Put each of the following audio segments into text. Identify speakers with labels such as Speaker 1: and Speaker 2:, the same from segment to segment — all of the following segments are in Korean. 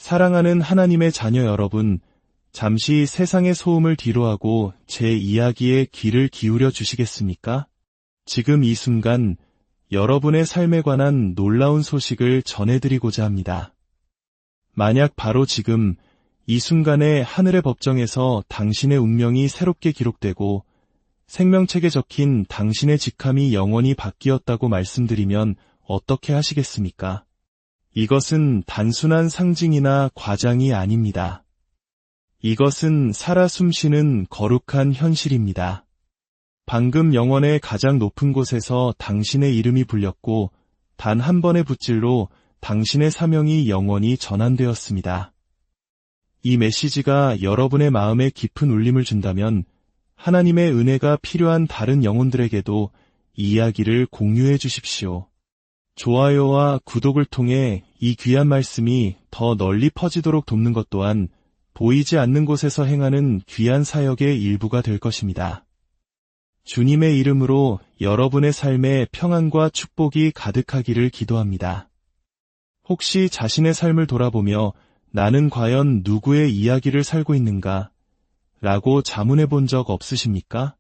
Speaker 1: 사랑하는 하나님의 자녀 여러분, 잠시 세상의 소음을 뒤로하고 제 이야기에 귀를 기울여 주시겠습니까? 지금 이 순간 여러분의 삶에 관한 놀라운 소식을 전해드리고자 합니다. 만약 바로 지금 이 순간에 하늘의 법정에서 당신의 운명이 새롭게 기록되고 생명책에 적힌 당신의 직함이 영원히 바뀌었다고 말씀드리면 어떻게 하시겠습니까? 이것은 단순한 상징이나 과장이 아닙니다. 이것은 살아 숨쉬는 거룩한 현실입니다. 방금 영원의 가장 높은 곳에서 당신의 이름이 불렸고 단 한 번의 붓질로 당신의 사명이 영원히 전환되었습니다. 이 메시지가 여러분의 마음에 깊은 울림을 준다면 하나님의 은혜가 필요한 다른 영혼들에게도 이 이야기를 공유해 주십시오. 좋아요와 구독을 통해 이 귀한 말씀이 더 널리 퍼지도록 돕는 것 또한 보이지 않는 곳에서 행하는 귀한 사역의 일부가 될 것입니다. 주님의 이름으로 여러분의 삶에 평안과 축복이 가득하기를 기도합니다. 혹시 자신의 삶을 돌아보며 나는 과연 누구의 이야기를 살고 있는가? 라고 자문해 본 적 없으십니까?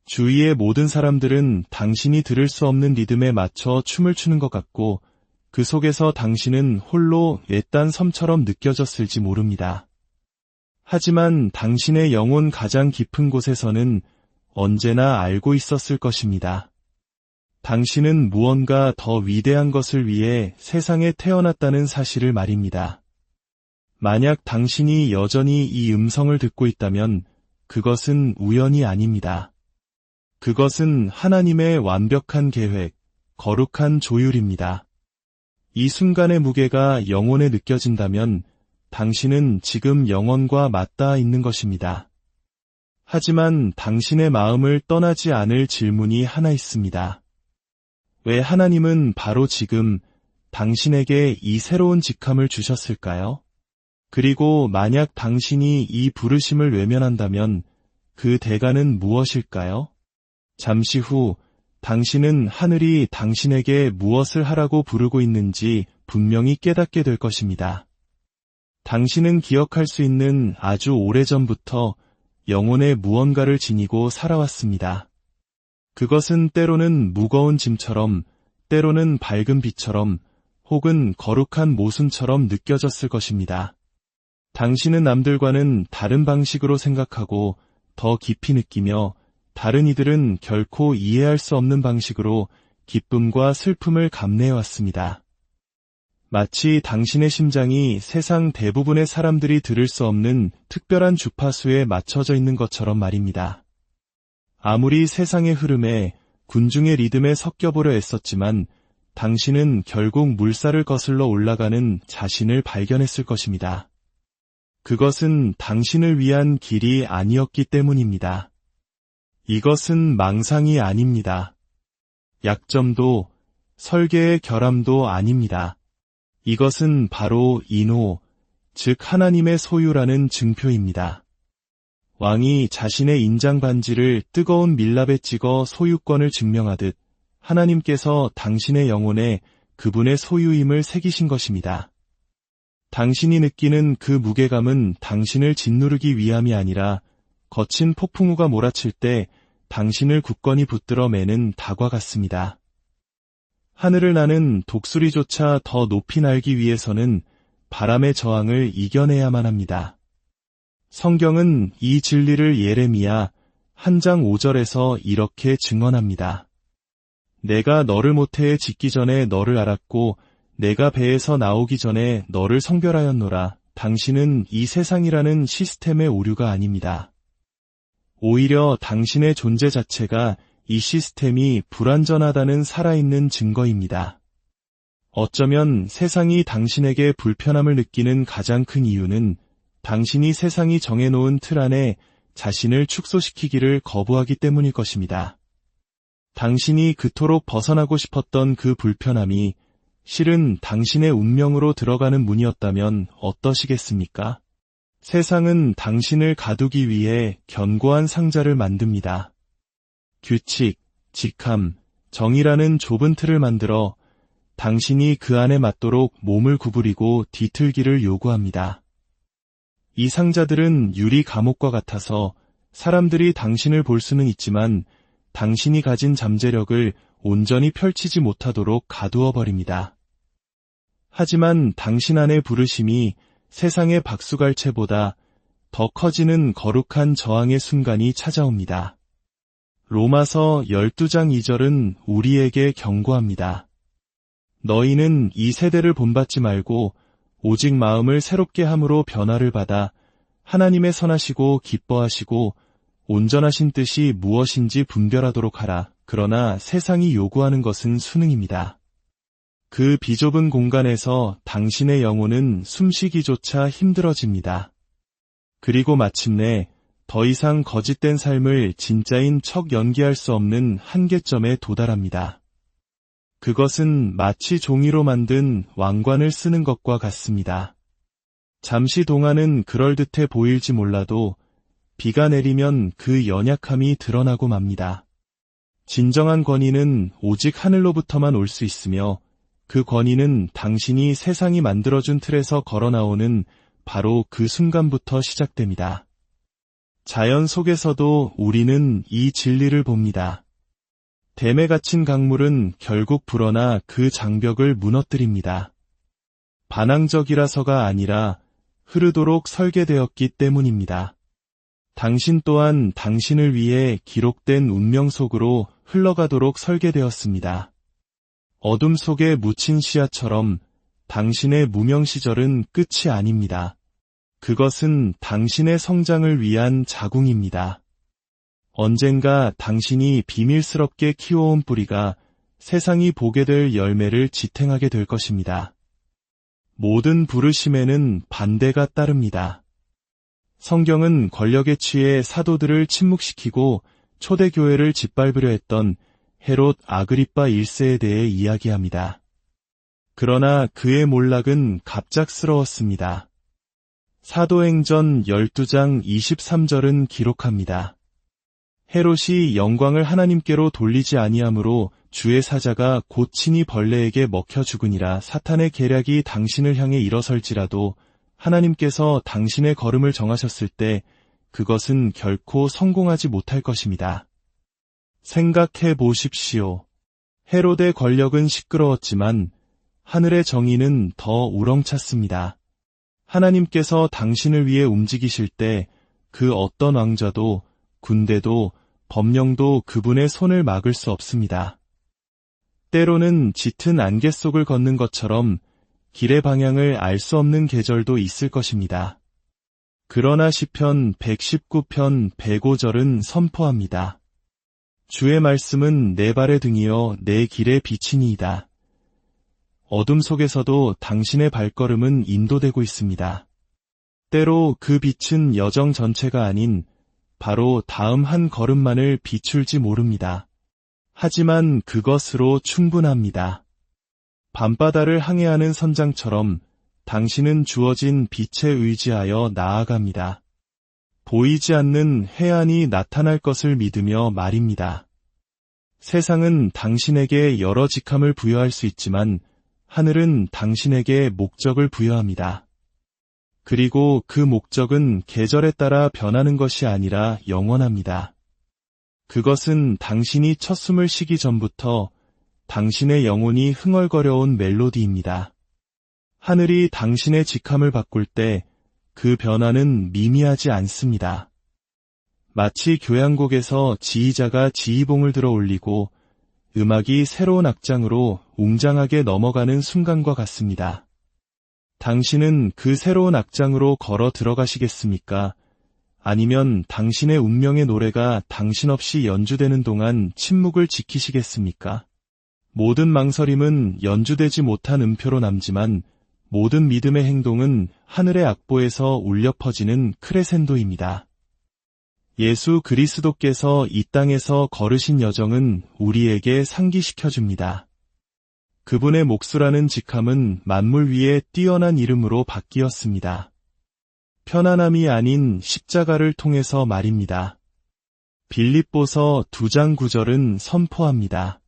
Speaker 1: 주위의 모든 사람들은 당신이 들을 수 없는 리듬에 맞춰 춤을 추는 것 같고 그 속에서 당신은 홀로 외딴 섬처럼 느껴졌을지 모릅니다. 하지만 당신의 영혼 가장 깊은 곳에서는 언제나 알고 있었을 것입니다. 당신은 무언가 더 위대한 것을 위해 세상에 태어났다는 사실을 말입니다. 만약 당신이 여전히 이 음성을 듣고 있다면 그것은 우연이 아닙니다. 그것은 하나님의 완벽한 계획, 거룩한 조율입니다. 이 순간의 무게가 영혼에 느껴진다면 당신은 지금 영혼과 맞닿아 있는 것입니다. 하지만 당신의 마음을 떠나지 않을 질문이 하나 있습니다. 왜 하나님은 바로 지금 당신에게 이 새로운 직함을 주셨을까요? 그리고 만약 당신이 이 부르심을 외면한다면 그 대가는 무엇일까요? 잠시 후 당신은 하늘이 당신에게 무엇을 하라고 부르고 있는지 분명히 깨닫게 될 것입니다. 당신은 기억할 수 있는 아주 오래전부터 영혼의 무언가를 지니고 살아왔습니다. 그것은 때로는 무거운 짐처럼, 때로는 밝은 빛처럼, 혹은 거룩한 모순처럼 느껴졌을 것입니다. 당신은 남들과는 다른 방식으로 생각하고 더 깊이 느끼며 다른 이들은 결코 이해할 수 없는 방식으로 기쁨과 슬픔을 감내해왔습니다. 마치 당신의 심장이 세상 대부분의 사람들이 들을 수 없는 특별한 주파수에 맞춰져 있는 것처럼 말입니다. 아무리 세상의 흐름에 군중의 리듬에 섞여보려 애썼지만 당신은 결국 물살을 거슬러 올라가는 자신을 발견했을 것입니다. 그것은 당신을 위한 길이 아니었기 때문입니다. 이것은 망상이 아닙니다. 약점도 설계의 결함도 아닙니다. 이것은 바로 인호, 즉 하나님의 소유라는 증표입니다. 왕이 자신의 인장 반지를 뜨거운 밀랍에 찍어 소유권을 증명하듯 하나님께서 당신의 영혼에 그분의 소유임을 새기신 것입니다. 당신이 느끼는 그 무게감은 당신을 짓누르기 위함이 아니라 거친 폭풍우가 몰아칠 때 당신을 굳건히 붙들어 매는 닭과 같습니다. 하늘을 나는 독수리조차 더 높이 날기 위해서는 바람의 저항을 이겨내야만 합니다. 성경은 이 진리를 예레미야 1장 5절에서 이렇게 증언합니다. 내가 너를 모태에 짓기 전에 너를 알았고 내가 배에서 나오기 전에 너를 성별하였노라. 당신은 이 세상이라는 시스템의 오류가 아닙니다. 오히려 당신의 존재 자체가 이 시스템이 불완전하다는 살아있는 증거입니다. 어쩌면 세상이 당신에게 불편함을 느끼는 가장 큰 이유는 당신이 세상이 정해놓은 틀 안에 자신을 축소시키기를 거부하기 때문일 것입니다. 당신이 그토록 벗어나고 싶었던 그 불편함이 실은 당신의 운명으로 들어가는 문이었다면 어떠시겠습니까? 세상은 당신을 가두기 위해 견고한 상자를 만듭니다. 규칙, 직함, 정의라는 좁은 틀을 만들어 당신이 그 안에 맞도록 몸을 구부리고 뒤틀기를 요구합니다. 이 상자들은 유리 감옥과 같아서 사람들이 당신을 볼 수는 있지만 당신이 가진 잠재력을 온전히 펼치지 못하도록 가두어 버립니다. 하지만 당신 안의 부르심이 세상의 박수갈채보다 더 커지는 거룩한 저항의 순간이 찾아옵니다. 로마서 12장 2절은 우리에게 경고합니다. 너희는 이 세대를 본받지 말고 오직 마음을 새롭게 함으로 변화를 받아 하나님의 선하시고 기뻐하시고 온전하신 뜻이 무엇인지 분별하도록 하라. 그러나 세상이 요구하는 것은 수능입니다. 그 비좁은 공간에서 당신의 영혼은 숨쉬기조차 힘들어집니다. 그리고 마침내 더 이상 거짓된 삶을 진짜인 척 연기할 수 없는 한계점에 도달합니다. 그것은 마치 종이로 만든 왕관을 쓰는 것과 같습니다. 잠시 동안은 그럴듯해 보일지 몰라도 비가 내리면 그 연약함이 드러나고 맙니다. 진정한 권위는 오직 하늘로부터만 올 수 있으며 그 권위는 당신이 세상이 만들어준 틀에서 걸어나오는 바로 그 순간부터 시작됩니다. 자연 속에서도 우리는 이 진리를 봅니다. 댐에 갇힌 강물은 결국 불어나 그 장벽을 무너뜨립니다. 반항적이라서가 아니라 흐르도록 설계되었기 때문입니다. 당신 또한 당신을 위해 기록된 운명 속으로 흘러가도록 설계되었습니다. 어둠 속에 묻힌 씨앗처럼 당신의 무명 시절은 끝이 아닙니다. 그것은 당신의 성장을 위한 자궁입니다. 언젠가 당신이 비밀스럽게 키워온 뿌리가 세상이 보게 될 열매를 지탱하게 될 것입니다. 모든 부르심에는 반대가 따릅니다. 성경은 권력에 취해 사도들을 침묵시키고 초대교회를 짓밟으려 했던 헤롯 아그리빠 1세에 대해 이야기합니다. 그러나 그의 몰락은 갑작스러웠습니다. 사도행전 12장 23절은 기록합니다. 헤롯이 영광을 하나님께로 돌리지 아니하므로 주의 사자가 곧 친히 벌레에게 먹혀 죽으니라. 사탄의 계략이 당신을 향해 일어설지라도 하나님께서 당신의 걸음을 정하셨을 때 그것은 결코 성공하지 못할 것입니다. 생각해 보십시오. 헤롯의 권력은 시끄러웠지만 하늘의 정의는 더 우렁찼습니다. 하나님께서 당신을 위해 움직이실 때 그 어떤 왕자도 군대도 법령도 그분의 손을 막을 수 없습니다. 때로는 짙은 안개 속을 걷는 것처럼 길의 방향을 알 수 없는 계절도 있을 것입니다. 그러나 시편 119편 105절은 선포합니다. 주의 말씀은 내 발의 등이요 내 길의 빛이니이다. 어둠 속에서도 당신의 발걸음은 인도되고 있습니다. 때로 그 빛은 여정 전체가 아닌 바로 다음 한 걸음만을 비출지 모릅니다. 하지만 그것으로 충분합니다. 밤바다를 항해하는 선장처럼 당신은 주어진 빛에 의지하여 나아갑니다. 보이지 않는 해안이 나타날 것을 믿으며 말입니다. 세상은 당신에게 여러 직함을 부여할 수 있지만 하늘은 당신에게 목적을 부여합니다. 그리고 그 목적은 계절에 따라 변하는 것이 아니라 영원합니다. 그것은 당신이 첫 숨을 쉬기 전부터 당신의 영혼이 흥얼거려온 멜로디입니다. 하늘이 당신의 직함을 바꿀 때 그 변화는 미미하지 않습니다. 마치 교향곡에서 지휘자가 지휘봉을 들어 올리고 음악이 새로운 악장으로 웅장하게 넘어가는 순간과 같습니다. 당신은 그 새로운 악장으로 걸어 들어가시겠습니까? 아니면 당신의 운명의 노래가 당신 없이 연주되는 동안 침묵을 지키시겠습니까? 모든 망설임은 연주되지 못한 음표로 남지만 모든 믿음의 행동은 하늘의 악보에서 울려 퍼지는 크레센도입니다. 예수 그리스도께서 이 땅에서 걸으신 여정은 우리에게 상기시켜줍니다. 그분의 몫이라는 직함은 만물 위에 뛰어난 이름으로 바뀌었습니다. 편안함이 아닌 십자가를 통해서 말입니다. 빌립보서 2장 9절은 선포합니다.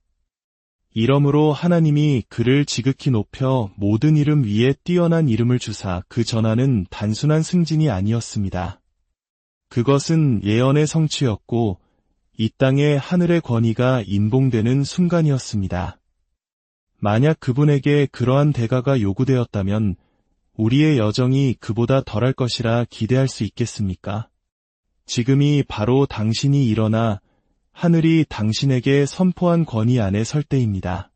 Speaker 1: 이러므로 하나님이 그를 지극히 높여 모든 이름 위에 뛰어난 이름을 주사 그 전하는 단순한 승진이 아니었습니다. 그것은 예언의 성취였고 이 땅에 하늘의 권위가 인봉되는 순간이었습니다. 만약 그분에게 그러한 대가가 요구되었다면 우리의 여정이 그보다 덜할 것이라 기대할 수 있겠습니까? 지금이 바로 당신이 일어나 하늘이 당신에게 선포한 권위 안에 설 때입니다.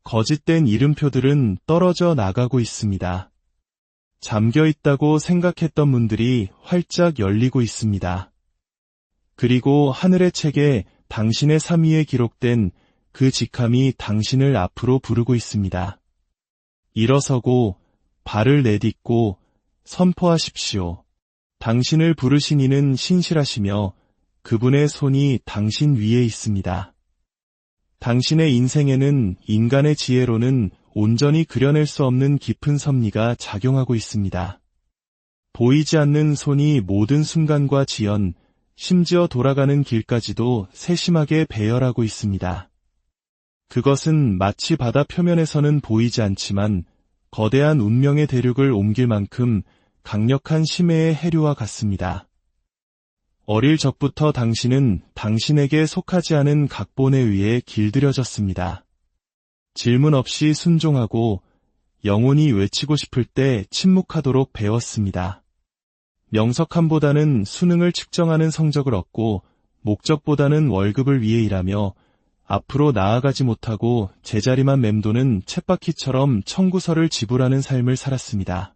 Speaker 1: 거짓된 이름표들은 떨어져 나가고 있습니다. 잠겨 있다고 생각했던 문들이 활짝 열리고 있습니다. 그리고 하늘의 책에 당신의 삶 위에 기록된 그 직함이 당신을 앞으로 부르고 있습니다. 일어서고 발을 내딛고 선포하십시오. 당신을 부르신 이는 신실하시며 그분의 손이 당신 위에 있습니다. 당신의 인생에는 인간의 지혜로는 온전히 그려낼 수 없는 깊은 섭리가 작용하고 있습니다. 보이지 않는 손이 모든 순간과 지연, 심지어 돌아가는 길까지도 세심하게 배열하고 있습니다. 그것은 마치 바다 표면에서는 보이지 않지만 거대한 운명의 대륙을 옮길 만큼 강력한 심해의 해류와 같습니다. 어릴 적부터 당신은 당신에게 속하지 않은 각본에 의해 길들여졌습니다. 질문 없이 순종하고 영혼이 외치고 싶을 때 침묵하도록 배웠습니다. 명석함보다는 수능을 측정하는 성적을 얻고 목적보다는 월급을 위해 일하며 앞으로 나아가지 못하고 제자리만 맴도는 쳇바퀴처럼 청구서를 지불하는 삶을 살았습니다.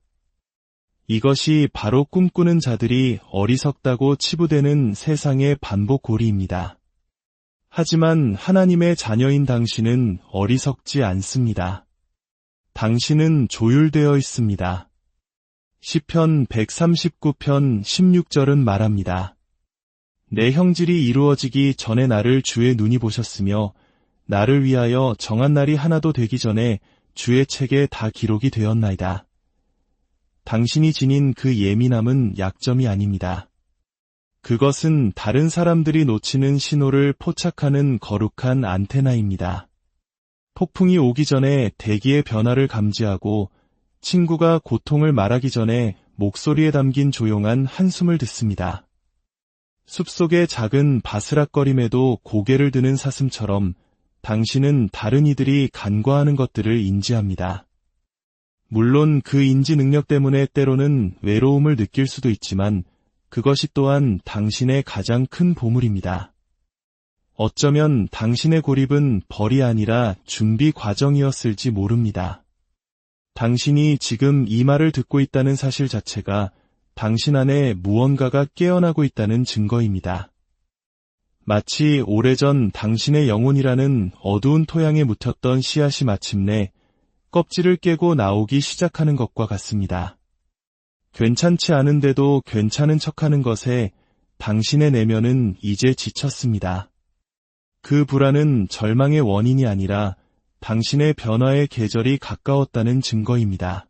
Speaker 1: 이것이 바로 꿈꾸는 자들이 어리석다고 치부되는 세상의 반복고리입니다. 하지만 하나님의 자녀인 당신은 어리석지 않습니다. 당신은 조율되어 있습니다. 시편 139편 16절은 말합니다. 내 형질이 이루어지기 전에 나를 주의 눈이 보셨으며 나를 위하여 정한 날이 하나도 되기 전에 주의 책에 다 기록이 되었나이다. 당신이 지닌 그 예민함은 약점이 아닙니다. 그것은 다른 사람들이 놓치는 신호를 포착하는 거룩한 안테나입니다. 폭풍이 오기 전에 대기의 변화를 감지하고 친구가 고통을 말하기 전에 목소리에 담긴 조용한 한숨을 듣습니다. 숲속의 작은 바스락거림에도 고개를 드는 사슴처럼 당신은 다른 이들이 간과하는 것들을 인지합니다. 물론 그 인지 능력 때문에 때로는 외로움을 느낄 수도 있지만 그것이 또한 당신의 가장 큰 보물입니다. 어쩌면 당신의 고립은 벌이 아니라 준비 과정이었을지 모릅니다. 당신이 지금 이 말을 듣고 있다는 사실 자체가 당신 안에 무언가가 깨어나고 있다는 증거입니다. 마치 오래전 당신의 영혼이라는 어두운 토양에 묻혔던 씨앗이 마침내 껍질을 깨고 나오기 시작하는 것과 같습니다. 괜찮지 않은데도 괜찮은 척하는 것에 당신의 내면은 이제 지쳤습니다. 그 불안은 절망의 원인이 아니라 당신의 변화의 계절이 가까웠다는 증거입니다.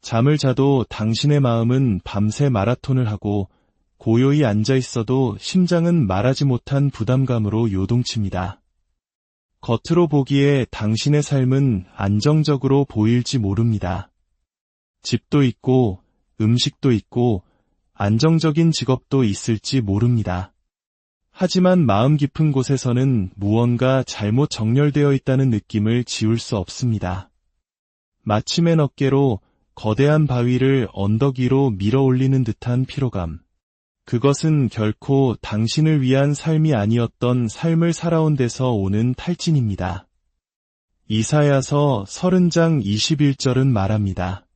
Speaker 1: 잠을 자도 당신의 마음은 밤새 마라톤을 하고 고요히 앉아 있어도 심장은 말하지 못한 부담감으로 요동칩니다. 겉으로 보기에 당신의 삶은 안정적으로 보일지 모릅니다. 집도 있고 음식도 있고 안정적인 직업도 있을지 모릅니다. 하지만 마음 깊은 곳에서는 무언가 잘못 정렬되어 있다는 느낌을 지울 수 없습니다. 마침의 어깨로 거대한 바위를 언덕 위로 밀어 올리는 듯한 피로감. 그것은 결코 당신을 위한 삶이 아니었던 삶을 살아온 데서 오는 탈진입니다. 이사야서 30장 21절은 말합니다.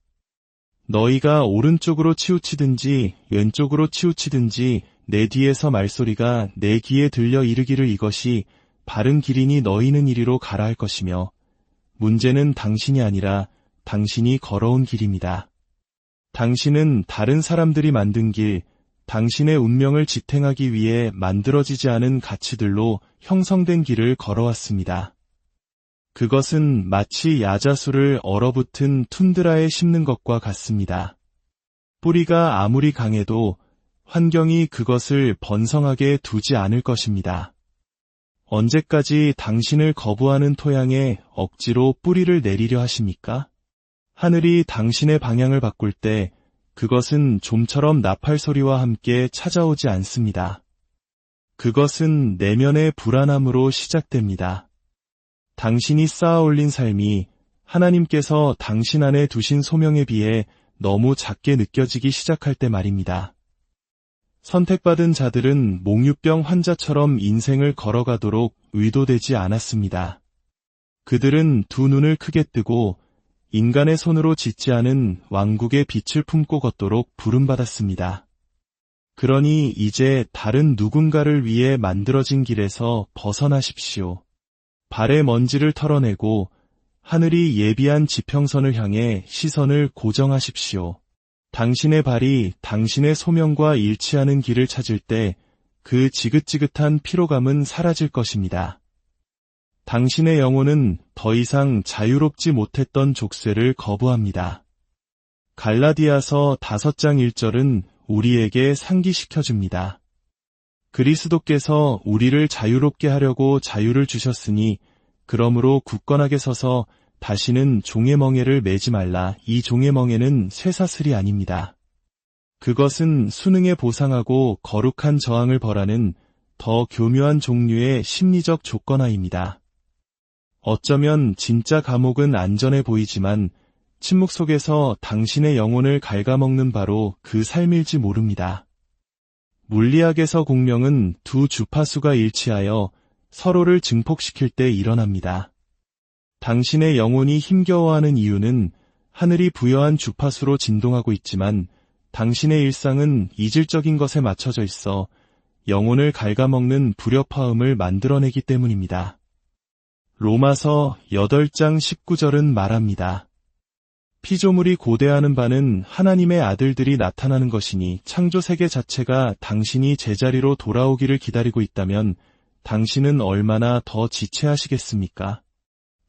Speaker 1: 너희가 오른쪽으로 치우치든지 왼쪽으로 치우치든지 내 뒤에서 말소리가 내 귀에 들려 이르기를 이것이 바른 길이니 너희는 이리로 가라 할 것이며 문제는 당신이 아니라 당신이 걸어온 길입니다. 당신은 다른 사람들이 만든 길, 당신의 운명을 지탱하기 위해 만들어지지 않은 가치들로 형성된 길을 걸어왔습니다. 그것은 마치 야자수를 얼어붙은 툰드라에 심는 것과 같습니다. 뿌리가 아무리 강해도 환경이 그것을 번성하게 두지 않을 것입니다. 언제까지 당신을 거부하는 토양에 억지로 뿌리를 내리려 하십니까? 하늘이 당신의 방향을 바꿀 때 그것은 좀처럼 나팔 소리와 함께 찾아오지 않습니다. 그것은 내면의 불안함으로 시작됩니다. 당신이 쌓아 올린 삶이 하나님께서 당신 안에 두신 소명에 비해 너무 작게 느껴지기 시작할 때 말입니다. 선택받은 자들은 몽유병 환자처럼 인생을 걸어가도록 의도되지 않았습니다. 그들은 두 눈을 크게 뜨고 인간의 손으로 짓지 않은 왕국의 빛을 품고 걷도록 부름받았습니다. 그러니 이제 다른 누군가를 위해 만들어진 길에서 벗어나십시오. 발의 먼지를 털어내고 하늘이 예비한 지평선을 향해 시선을 고정하십시오. 당신의 발이 당신의 소명과 일치하는 길을 찾을 때 그 지긋지긋한 피로감은 사라질 것입니다. 당신의 영혼은 더 이상 자유롭지 못했던 족쇄를 거부합니다. 갈라디아서 5장 1절은 우리에게 상기시켜줍니다. 그리스도께서 우리를 자유롭게 하려고 자유를 주셨으니 그러므로 굳건하게 서서 다시는 종의 멍에를 매지 말라. 이 종의 멍에는 쇠사슬이 아닙니다. 그것은 수능에 보상하고 거룩한 저항을 벌하는 더 교묘한 종류의 심리적 조건화입니다. 어쩌면 진짜 감옥은 안전해 보이지만 침묵 속에서 당신의 영혼을 갉아먹는 바로 그 삶일지 모릅니다. 물리학에서 공명은 두 주파수가 일치하여 서로를 증폭시킬 때 일어납니다. 당신의 영혼이 힘겨워하는 이유는 하늘이 부여한 주파수로 진동하고 있지만 당신의 일상은 이질적인 것에 맞춰져 있어 영혼을 갉아먹는 불협화음을 만들어내기 때문입니다. 로마서 8장 19절은 말합니다. 피조물이 고대하는 바는 하나님의 아들들이 나타나는 것이니 창조세계 자체가 당신이 제자리로 돌아오기를 기다리고 있다면 당신은 얼마나 더 지체하시겠습니까?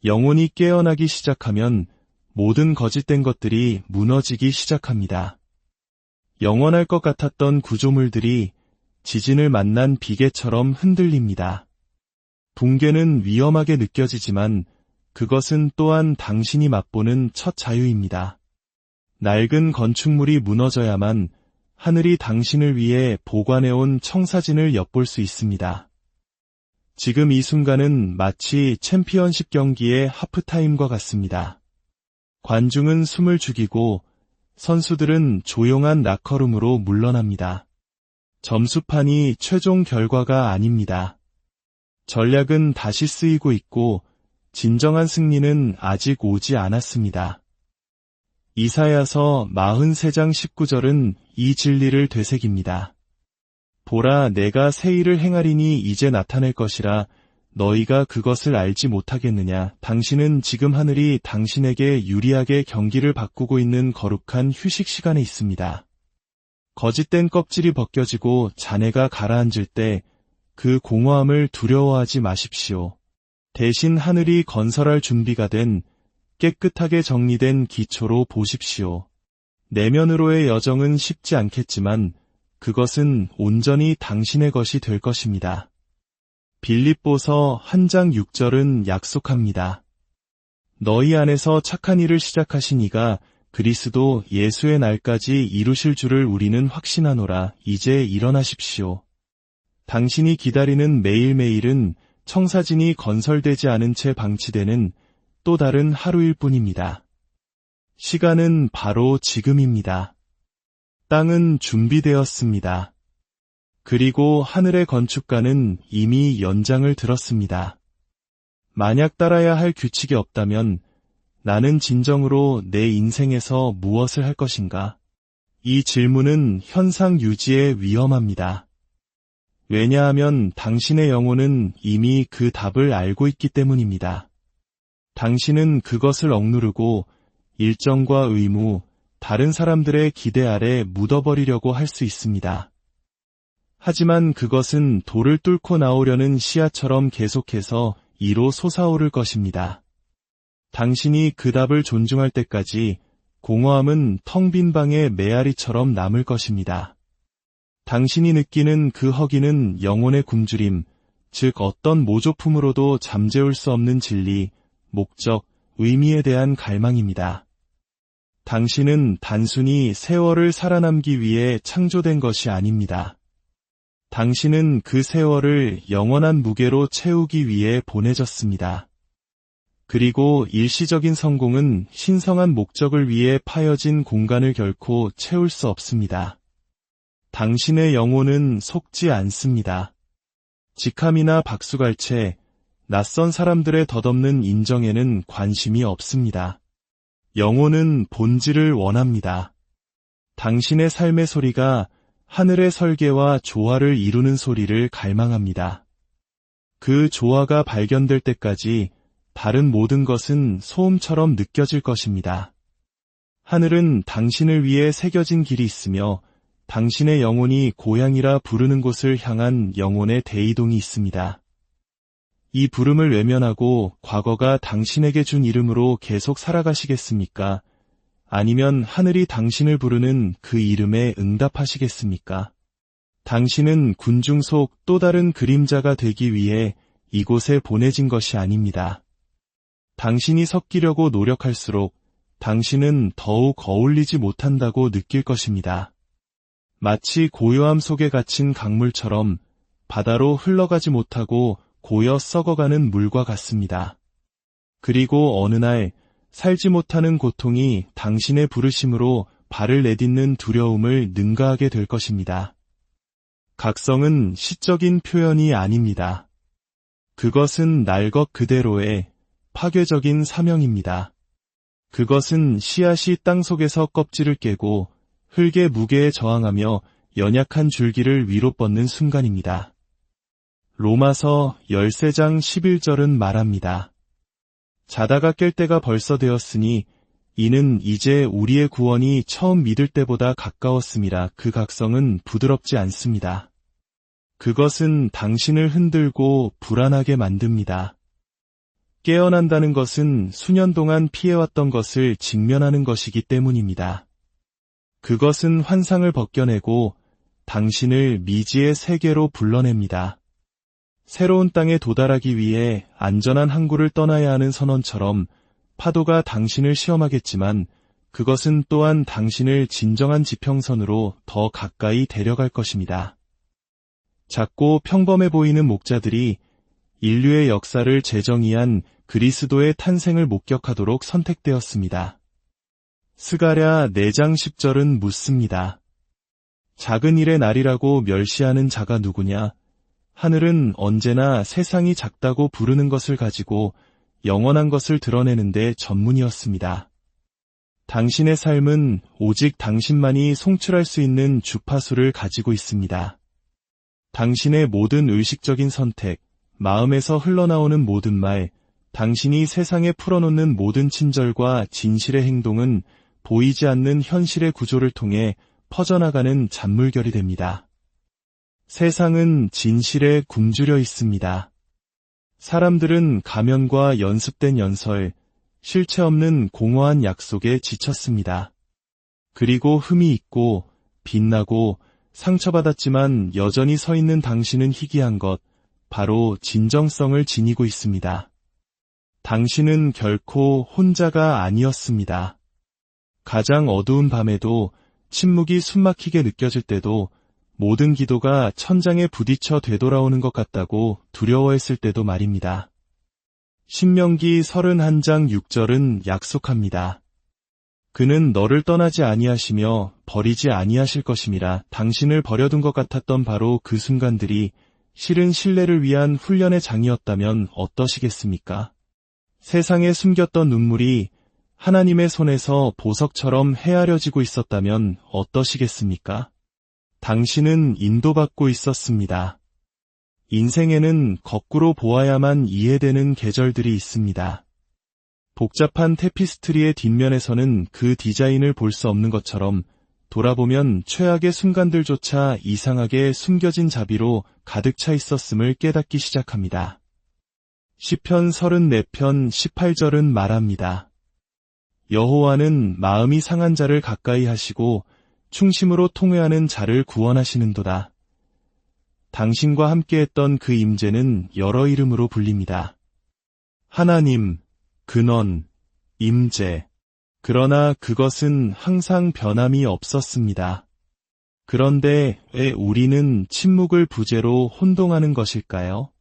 Speaker 1: 영혼이 깨어나기 시작하면 모든 거짓된 것들이 무너지기 시작합니다. 영원할 것 같았던 구조물들이 지진을 만난 비계처럼 흔들립니다. 붕괴는 위험하게 느껴지지만 그것은 또한 당신이 맛보는 첫 자유입니다. 낡은 건축물이 무너져야만 하늘이 당신을 위해 보관해온 청사진을 엿볼 수 있습니다. 지금 이 순간은 마치 챔피언십 경기의 하프타임과 같습니다. 관중은 숨을 죽이고 선수들은 조용한 라커룸으로 물러납니다. 점수판이 최종 결과가 아닙니다. 전략은 다시 쓰이고 있고 진정한 승리는 아직 오지 않았습니다. 이사야서 43장 19절은 이 진리를 되새깁니다. 보라, 내가 새 일을 행하리니 이제 나타낼 것이라 너희가 그것을 알지 못하겠느냐. 당신은 지금 하늘이 당신에게 유리하게 경기를 바꾸고 있는 거룩한 휴식 시간에 있습니다. 거짓된 껍질이 벗겨지고 잔해가 가라앉을 때 그 공허함을 두려워하지 마십시오. 대신 하늘이 건설할 준비가 된 깨끗하게 정리된 기초로 보십시오. 내면으로의 여정은 쉽지 않겠지만 그것은 온전히 당신의 것이 될 것입니다. 빌립보서 1장 6절은 약속합니다. 너희 안에서 착한 일을 시작하신 이가 그리스도 예수의 날까지 이루실 줄을 우리는 확신하노라. 이제 일어나십시오. 당신이 기다리는 매일매일은 청사진이 건설되지 않은 채 방치되는 또 다른 하루일 뿐입니다. 시간은 바로 지금입니다. 땅은 준비되었습니다. 그리고 하늘의 건축가는 이미 연장을 들었습니다. 만약 따라야 할 규칙이 없다면 나는 진정으로 내 인생에서 무엇을 할 것인가? 이 질문은 현상 유지에 위험합니다. 왜냐하면 당신의 영혼은 이미 그 답을 알고 있기 때문입니다. 당신은 그것을 억누르고 일정과 의무, 다른 사람들의 기대 아래 묻어버리려고 할 수 있습니다. 하지만 그것은 돌을 뚫고 나오려는 씨앗처럼 계속해서 이로 솟아오를 것입니다. 당신이 그 답을 존중할 때까지 공허함은 텅 빈 방의 메아리처럼 남을 것입니다. 당신이 느끼는 그 허기는 영혼의 굶주림, 즉 어떤 모조품으로도 잠재울 수 없는 진리, 목적, 의미에 대한 갈망입니다. 당신은 단순히 세월을 살아남기 위해 창조된 것이 아닙니다. 당신은 그 세월을 영원한 무게로 채우기 위해 보내졌습니다. 그리고 일시적인 성공은 신성한 목적을 위해 파여진 공간을 결코 채울 수 없습니다. 당신의 영혼은 속지 않습니다. 직함이나 박수갈채, 낯선 사람들의 덧없는 인정에는 관심이 없습니다. 영혼은 본질을 원합니다. 당신의 삶의 소리가 하늘의 설계와 조화를 이루는 소리를 갈망합니다. 그 조화가 발견될 때까지 다른 모든 것은 소음처럼 느껴질 것입니다. 하늘은 당신을 위해 새겨진 길이 있으며 당신의 영혼이 고향이라 부르는 곳을 향한 영혼의 대이동이 있습니다. 이 부름을 외면하고 과거가 당신에게 준 이름으로 계속 살아가시겠습니까? 아니면 하늘이 당신을 부르는 그 이름에 응답하시겠습니까? 당신은 군중 속 또 다른 그림자가 되기 위해 이곳에 보내진 것이 아닙니다. 당신이 섞이려고 노력할수록 당신은 더욱 어울리지 못한다고 느낄 것입니다. 마치 고요함 속에 갇힌 강물처럼 바다로 흘러가지 못하고 고여 썩어가는 물과 같습니다. 그리고 어느 날 살지 못하는 고통이 당신의 부르심으로 발을 내딛는 두려움을 능가하게 될 것입니다. 각성은 시적인 표현이 아닙니다. 그것은 날 것 그대로의 파괴적인 사명입니다. 그것은 씨앗이 땅속에서 껍질을 깨고 흙의 무게에 저항하며 연약한 줄기를 위로 뻗는 순간입니다. 로마서 13장 11절은 말합니다. 자다가 깰 때가 벌써 되었으니 이는 이제 우리의 구원이 처음 믿을 때보다 가까웠음이라. 그 각성은 부드럽지 않습니다. 그것은 당신을 흔들고 불안하게 만듭니다. 깨어난다는 것은 수년 동안 피해왔던 것을 직면하는 것이기 때문입니다. 그것은 환상을 벗겨내고 당신을 미지의 세계로 불러냅니다. 새로운 땅에 도달하기 위해 안전한 항구를 떠나야 하는 선원처럼 파도가 당신을 시험하겠지만 그것은 또한 당신을 진정한 지평선으로 더 가까이 데려갈 것입니다. 작고 평범해 보이는 목자들이 인류의 역사를 재정의한 그리스도의 탄생을 목격하도록 선택되었습니다. 스가랴 4장 10절은 묻습니다. 작은 일의 날이라고 멸시하는 자가 누구냐? 하늘은 언제나 세상이 작다고 부르는 것을 가지고 영원한 것을 드러내는데 전문이었습니다. 당신의 삶은 오직 당신만이 송출할 수 있는 주파수를 가지고 있습니다. 당신의 모든 의식적인 선택, 마음에서 흘러나오는 모든 말, 당신이 세상에 풀어놓는 모든 친절과 진실의 행동은 보이지 않는 현실의 구조를 통해 퍼져나가는 잔물결이 됩니다. 세상은 진실에 굶주려 있습니다. 사람들은 가면과 연습된 연설, 실체 없는 공허한 약속에 지쳤습니다. 그리고 흠이 있고 빛나고 상처받았지만 여전히 서 있는 당신은 희귀한 것, 바로 진정성을 지니고 있습니다. 당신은 결코 혼자가 아니었습니다. 가장 어두운 밤에도 침묵이 숨막히게 느껴질 때도 모든 기도가 천장에 부딪혀 되돌아오는 것 같다고 두려워했을 때도 말입니다. 신명기 31장 6절은 약속합니다. 그는 너를 떠나지 아니하시며 버리지 아니하실 것임이라. 당신을 버려둔 것 같았던 바로 그 순간들이 실은 신뢰를 위한 훈련의 장이었다면 어떠시겠습니까? 세상에 숨겼던 눈물이 하나님의 손에서 보석처럼 헤아려지고 있었다면 어떠시겠습니까? 당신은 인도받고 있었습니다. 인생에는 거꾸로 보아야만 이해되는 계절들이 있습니다. 복잡한 테피스트리의 뒷면에서는 그 디자인을 볼 수 없는 것처럼 돌아보면 최악의 순간들조차 이상하게 숨겨진 자비로 가득 차 있었음을 깨닫기 시작합니다. 시편 34편 18절은 말합니다. 여호와는 마음이 상한 자를 가까이 하시고 충심으로 통회하는 자를 구원하시는도다. 당신과 함께했던 그 임재는 여러 이름으로 불립니다. 하나님, 근원, 임재. 그러나 그것은 항상 변함이 없었습니다. 그런데 왜 우리는 침묵을 부재로 혼동하는 것일까요?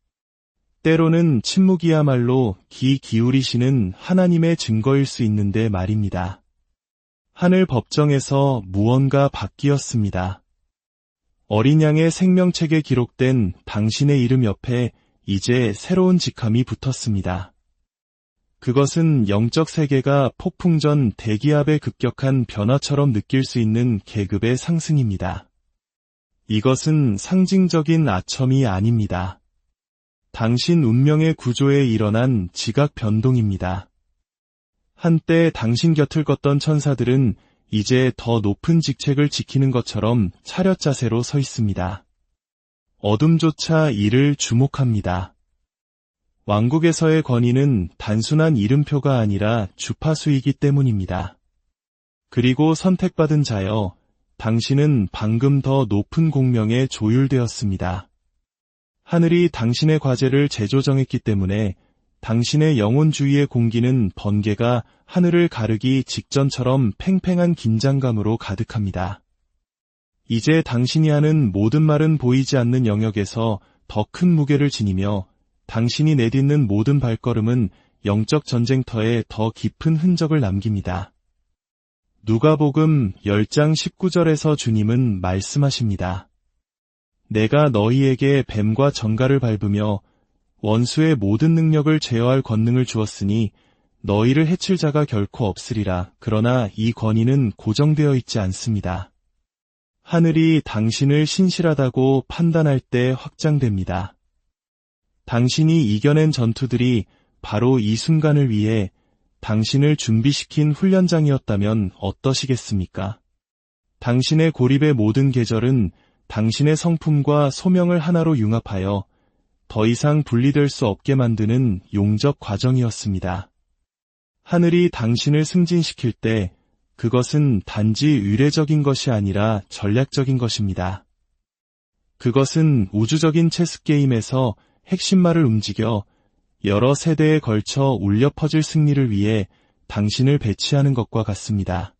Speaker 1: 때로는 침묵이야말로 귀 기울이시는 하나님의 증거일 수 있는데 말입니다. 하늘 법정에서 무언가 바뀌었습니다. 어린 양의 생명책에 기록된 당신의 이름 옆에 이제 새로운 직함이 붙었습니다. 그것은 영적 세계가 폭풍 전 대기압의 급격한 변화처럼 느낄 수 있는 계급의 상승입니다. 이것은 상징적인 아첨이 아닙니다. 당신 운명의 구조에 일어난 지각 변동입니다. 한때 당신 곁을 걷던 천사들은 이제 더 높은 직책을 지키는 것처럼 차렷 자세로 서 있습니다. 어둠조차 이를 주목합니다. 왕국에서의 권위는 단순한 이름표가 아니라 주파수이기 때문입니다. 그리고 선택받은 자여, 당신은 방금 더 높은 공명에 조율되었습니다. 하늘이 당신의 과제를 재조정했기 때문에 당신의 영혼 주위의 공기는 번개가 하늘을 가르기 직전처럼 팽팽한 긴장감으로 가득합니다. 이제 당신이 하는 모든 말은 보이지 않는 영역에서 더 큰 무게를 지니며 당신이 내딛는 모든 발걸음은 영적 전쟁터에 더 깊은 흔적을 남깁니다. 누가복음 10장 19절에서 주님은 말씀하십니다. 내가 너희에게 뱀과 정갈을 밟으며 원수의 모든 능력을 제어할 권능을 주었으니 너희를 해칠 자가 결코 없으리라. 그러나 이 권위는 고정되어 있지 않습니다. 하늘이 당신을 신실하다고 판단할 때 확장됩니다. 당신이 이겨낸 전투들이 바로 이 순간을 위해 당신을 준비시킨 훈련장이었다면 어떠시겠습니까? 당신의 고립의 모든 계절은 당신의 성품과 소명을 하나로 융합하여 더 이상 분리될 수 없게 만드는 용접 과정이었습니다. 하늘이 당신을 승진시킬 때 그것은 단지 의례적인 것이 아니라 전략적인 것입니다. 그것은 우주적인 체스 게임에서 핵심말을 움직여 여러 세대에 걸쳐 울려 퍼질 승리를 위해 당신을 배치하는 것과 같습니다.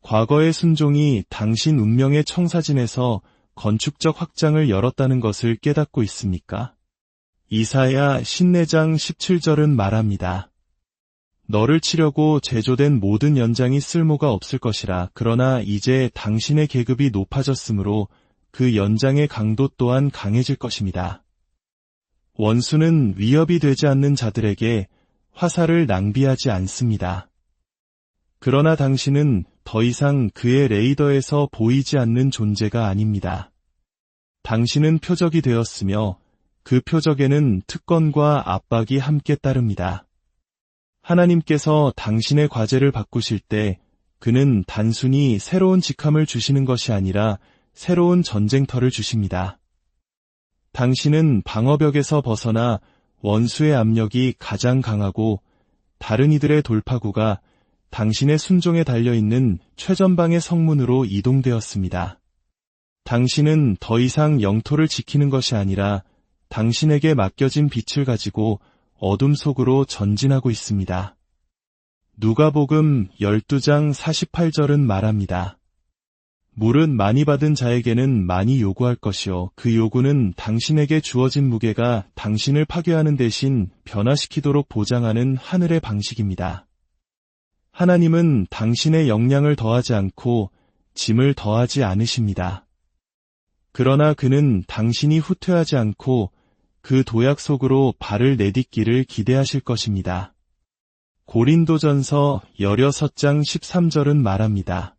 Speaker 1: 과거의 순종이 당신 운명의 청사진에서 건축적 확장을 열었다는 것을 깨닫고 있습니까? 이사야 54장 17절은 말합니다. 너를 치려고 제조된 모든 연장이 쓸모가 없을 것이라. 그러나 이제 당신의 계급이 높아졌으므로 그 연장의 강도 또한 강해질 것입니다. 원수는 위협이 되지 않는 자들에게 화살을 낭비하지 않습니다. 그러나 당신은 더 이상 그의 레이더에서 보이지 않는 존재가 아닙니다. 당신은 표적이 되었으며 그 표적에는 특권과 압박이 함께 따릅니다. 하나님께서 당신의 과제를 바꾸실 때 그는 단순히 새로운 직함을 주시는 것이 아니라 새로운 전쟁터를 주십니다. 당신은 방어벽에서 벗어나 원수의 압력이 가장 강하고 다른 이들의 돌파구가 당신의 순종에 달려있는 최전방의 성문으로 이동되었습니다. 당신은 더 이상 영토를 지키는 것이 아니라 당신에게 맡겨진 빛을 가지고 어둠 속으로 전진하고 있습니다. 누가복음 12장 48절은 말합니다. 물은 많이 받은 자에게는 많이 요구할 것이요 그 요구는 당신에게 주어진 무게가 당신을 파괴하는 대신 변화시키도록 보장하는 하늘의 방식입니다. 하나님은 당신의 역량을 더하지 않고 짐을 더하지 않으십니다. 그러나 그는 당신이 후퇴하지 않고 그 도약 속으로 발을 내딛기를 기대하실 것입니다. 고린도전서 16장 13절은 말합니다.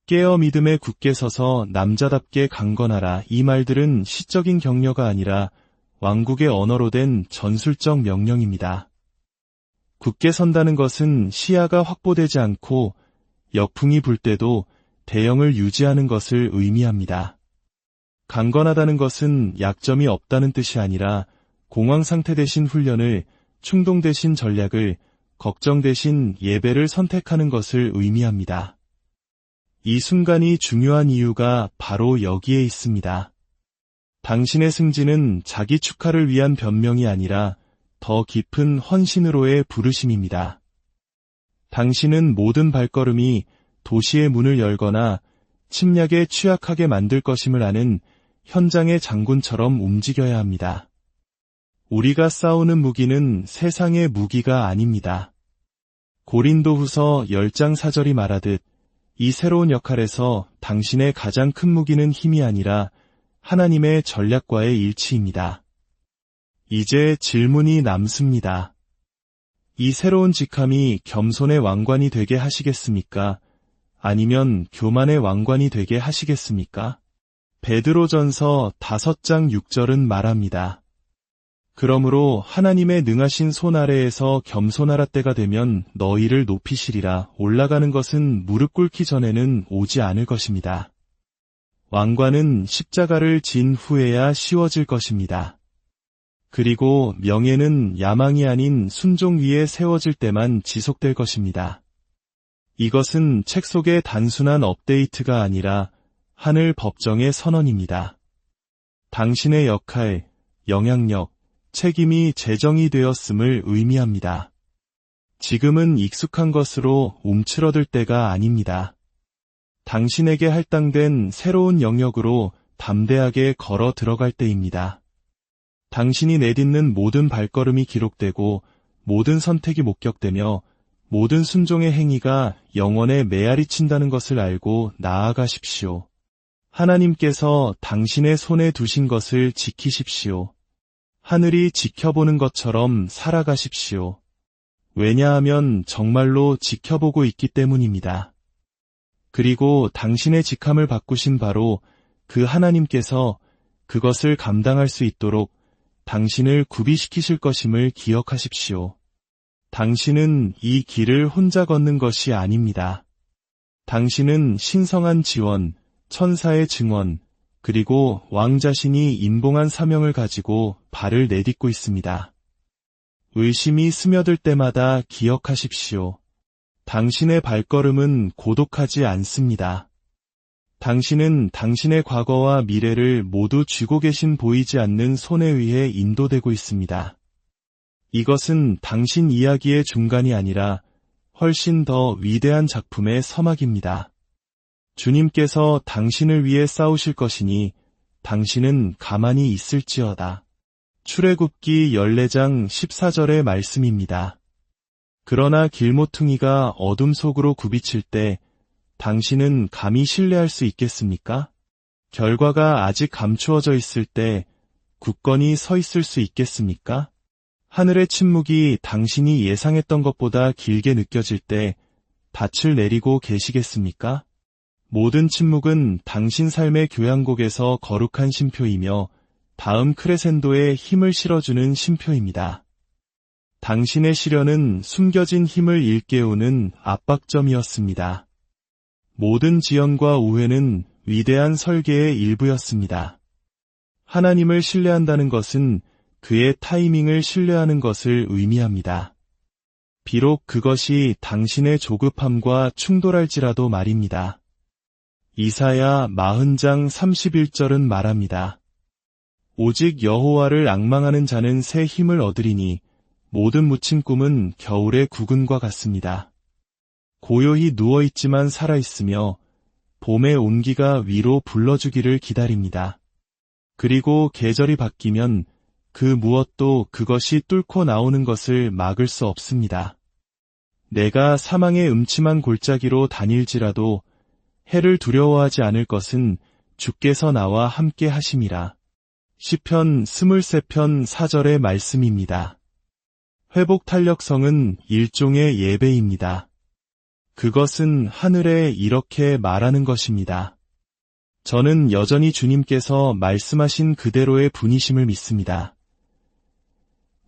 Speaker 1: 깨어 믿음에 굳게 서서 남자답게 강건하라. 이 말들은 시적인 격려가 아니라 왕국의 언어로 된 전술적 명령입니다. 굳게 선다는 것은 시야가 확보되지 않고 역풍이 불 때도 대형을 유지하는 것을 의미합니다. 강건하다는 것은 약점이 없다는 뜻이 아니라 공황 상태 대신 훈련을, 충동 대신 전략을, 걱정 대신 예배를 선택하는 것을 의미합니다. 이 순간이 중요한 이유가 바로 여기에 있습니다. 당신의 승진은 자기 축하를 위한 변명이 아니라 더 깊은 헌신으로의 부르심입니다. 당신은 모든 발걸음이 도시의 문을 열거나 침략에 취약하게 만들 것임을 아는 현장의 장군처럼 움직여야 합니다. 우리가 싸우는 무기는 세상의 무기가 아닙니다. 고린도후서 10장 4절이 말하듯 이 새로운 역할에서 당신의 가장 큰 무기는 힘이 아니라 하나님의 전략과의 일치입니다. 이제 질문이 남습니다. 이 새로운 직함이 겸손의 왕관이 되게 하시겠습니까? 아니면 교만의 왕관이 되게 하시겠습니까? 베드로전서 5장 6절은 말합니다. 그러므로 하나님의 능하신 손 아래에서 겸손하라 때가 되면 너희를 높이시리라. 올라가는 것은 무릎 꿇기 전에는 오지 않을 것입니다. 왕관은 십자가를 진 후에야 씌워질 것입니다. 그리고 명예는 야망이 아닌 순종 위에 세워질 때만 지속될 것입니다. 이것은 책 속의 단순한 업데이트가 아니라 하늘 법정의 선언입니다. 당신의 역할, 영향력, 책임이 제정이 되었음을 의미합니다. 지금은 익숙한 것으로 움츠러들 때가 아닙니다. 당신에게 할당된 새로운 영역으로 담대하게 걸어 들어갈 때입니다. 당신이 내딛는 모든 발걸음이 기록되고 모든 선택이 목격되며 모든 순종의 행위가 영원에 메아리 친다는 것을 알고 나아가십시오. 하나님께서 당신의 손에 두신 것을 지키십시오. 하늘이 지켜보는 것처럼 살아가십시오. 왜냐하면 정말로 지켜보고 있기 때문입니다. 그리고 당신의 직함을 바꾸신 바로 그 하나님께서 그것을 감당할 수 있도록 당신을 구비시키실 것임을 기억하십시오. 당신은 이 길을 혼자 걷는 것이 아닙니다. 당신은 신성한 지원, 천사의 증언, 그리고 왕 자신이 임봉한 사명을 가지고 발을 내딛고 있습니다. 의심이 스며들 때마다 기억하십시오. 당신의 발걸음은 고독하지 않습니다. 당신은 당신의 과거와 미래를 모두 쥐고 계신 보이지 않는 손에 의해 인도되고 있습니다. 이것은 당신 이야기의 중간이 아니라 훨씬 더 위대한 작품의 서막입니다. 주님께서 당신을 위해 싸우실 것이니 당신은 가만히 있을지어다. 출애굽기 14장 14절의 말씀입니다. 그러나 길모퉁이가 어둠 속으로 굽이칠 때 당신은 감히 신뢰할 수 있겠습니까? 결과가 아직 감추어져 있을 때 굳건히 서 있을 수 있겠습니까? 하늘의 침묵이 당신이 예상했던 것보다 길게 느껴질 때 닻을 내리고 계시겠습니까? 모든 침묵은 당신 삶의 교향곡에서 거룩한 쉼표이며 다음 크레센도에 힘을 실어주는 쉼표입니다. 당신의 시련은 숨겨진 힘을 일깨우는 압박점이었습니다. 모든 지연과 우회는 위대한 설계의 일부였습니다. 하나님을 신뢰한다는 것은 그의 타이밍을 신뢰하는 것을 의미합니다. 비록 그것이 당신의 조급함과 충돌할지라도 말입니다. 이사야 40장 31절은 말합니다. 오직 여호와를 앙망하는 자는 새 힘을 얻으리니 모든 묻힌 꿈은 겨울의 구근과 같습니다. 고요히 누워있지만 살아있으며 봄의 온기가 위로 불러주기를 기다립니다. 그리고 계절이 바뀌면 그 무엇도 그것이 뚫고 나오는 것을 막을 수 없습니다. 내가 사망의 음침한 골짜기로 다닐지라도 해를 두려워하지 않을 것은 주께서 나와 함께 하심이라. 시편 23편 4절의 말씀입니다. 회복 탄력성은 일종의 예배입니다. 그것은 하늘에 이렇게 말하는 것입니다. 저는 여전히 주님께서 말씀하신 그대로의 분이심을 믿습니다.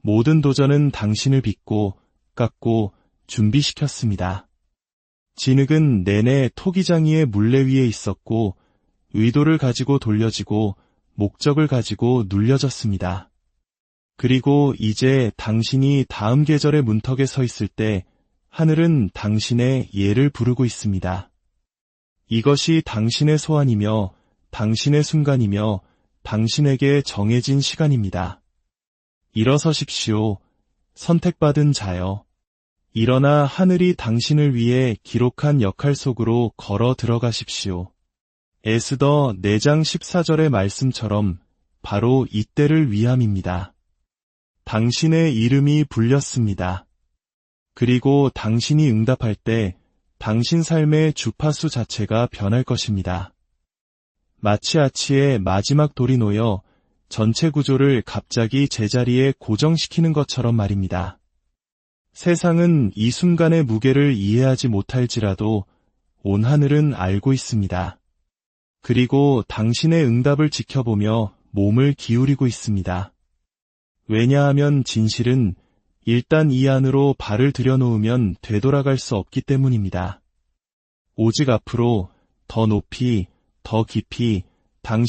Speaker 1: 모든 도전은 당신을 빚고 깎고 준비시켰습니다. 진흙은 내내 토기장이의 물레 위에 있었고 의도를 가지고 돌려지고 목적을 가지고 눌려졌습니다. 그리고 이제 당신이 다음 계절의 문턱에 서 있을 때 하늘은 당신의 예를 부르고 있습니다. 이것이 당신의 소원이며 당신의 순간이며 당신에게 정해진 시간입니다. 일어서십시오. 선택받은 자여. 일어나 하늘이 당신을 위해 기록한 역할 속으로 걸어 들어가십시오. 에스더 4장 14절의 말씀처럼 바로 이때를 위함입니다. 당신의 이름이 불렸습니다. 그리고 당신이 응답할 때 당신 삶의 주파수 자체가 변할 것입니다. 마치 아치의 마지막 돌이 놓여 전체 구조를 갑자기 제자리에 고정시키는 것처럼 말입니다. 세상은 이 순간의 무게를 이해하지 못할지라도 온 하늘은 알고 있습니다. 그리고 당신의 응답을 지켜보며 몸을 기울이고 있습니다. 왜냐하면 진실은 일단 이 안으로 발을 들여놓으면 되돌아갈 수 없기 때문입니다. 오직 앞으로 더 높이, 더 깊이 당신